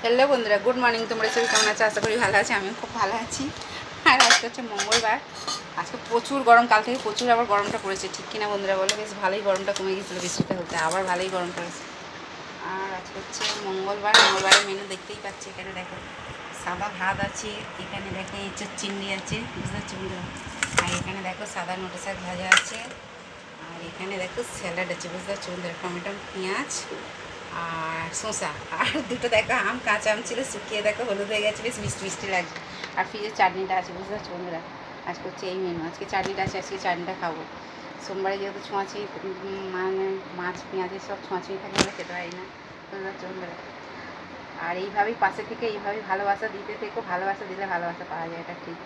Hello বন্ধুরা, good morning. তোমরা সবাই কেমন আছো? আশা করি ভালো আছে। আমিও খুব ভালো আছি। আর আজকে হচ্ছে মঙ্গলবার। আজকে প্রচুর গরম, কাল থেকে প্রচুর আবার গরমটা পড়েছে, ঠিক কিনা বন্ধুরা বলো? বেশ ভালোই গরমটা কমে গেছিলো বৃষ্টিটা হতে, আবার ভালোই গরম পড়েছে। আর আজকে হচ্ছে মঙ্গলবার। মঙ্গলবারের মেনু দেখতেই পাচ্ছি, এখানে দেখো সাদা ভাত আছে, এখানে দেখো এঁচোর চিংড়ি আছে, বুঝতে পারছি বন্ধুরা। আর এখানে দেখো সাদা নোটে শাক ভাজা আছে, আর এখানে দেখো স্যালাড আছে, বুঝতে পারছি বন্ধুরা। টমেটো, পেঁয়াজ আর শসা, আর দুটো দেখো আম, কাঁচা আম ছিল, শুকিয়ে দেখো হলুদ হয়ে গেছে, বেশ মিষ্টি মিষ্টি লাগছে। আর ফ্রিজের চাটনিটা আছে, বুঝতে পারছো বন্ধুরা। আজকে হচ্ছে এই মেনু, আজকে চাটনিটা আছে, আজকে চাটনিটা খাবো। সোমবারে যেহেতু ছোঁয়াছি, মানে মাছ পেঁয়াজের সব ছোঁয়াছুঁই থাকে বলে খেতে পারি না, বুঝতে পারছো বন্ধুরা। আর এইভাবেই পাশে থেকে এইভাবেই ভালোবাসা দিতে থেকো, ভালোবাসা দিলে ভালোবাসা পাওয়া যায়, এটা ঠিক।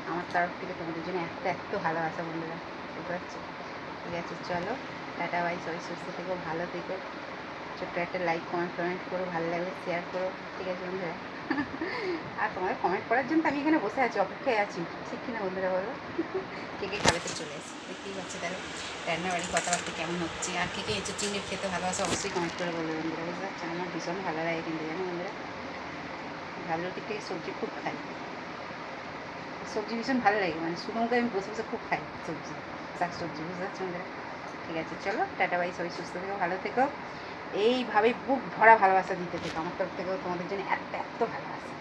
আমার তরফ থেকে তোমাদের জন্য এত এত ভালোবাসা বন্ধুরা, বুঝতে পারছো। ঠিক আছে, চলো টাটা বাই, সবাই সুস্থ থেকো, ভালো থেকো। ছোট্ট একটা লাইক কমেন্ট করো, ভালো লাগলে শেয়ার করো, ঠিক আছে বন্ধুরা। আর তোমাদের কমেন্ট করার জন্য তো আমি এখানে বসে আছি, অপেক্ষায় আছি, ঠিক কিনা বন্ধুরা বলো? কে কে খাবে তো চলে এসে দেখতেই পাচ্ছি, তাহলে রান্নাবাড়ি কথাবার্তা কেমন হচ্ছে, আর কে কে এঁচোর চিংড়ি খেতে ভালোবাসে অবশ্যই কমেন্ট করে বলবে বন্ধুরা, বুঝতে পারছো। আমার ভীষণ ভালো লাগে কিন্তু, জানো বন্ধুরা, ভালো দিক থেকে সবজি খুব খাই, সবজি ভীষণ ভালো লাগে, মানে শুধু মুখে আমি বসে বসে খুব খাই সবজি, শাক সবজি, বুঝতে পারছো বন্ধুরা। ঠিক আছে, চলো টাটা বাই, সবাই সুস্থ থেকো, ভালো থেকো। এইভাবেই বুক ভরা ভালোবাসা দিতে থেকো, আমার তরফ থেকেও তোমাদের জন্য এত এত ভালোবাসা।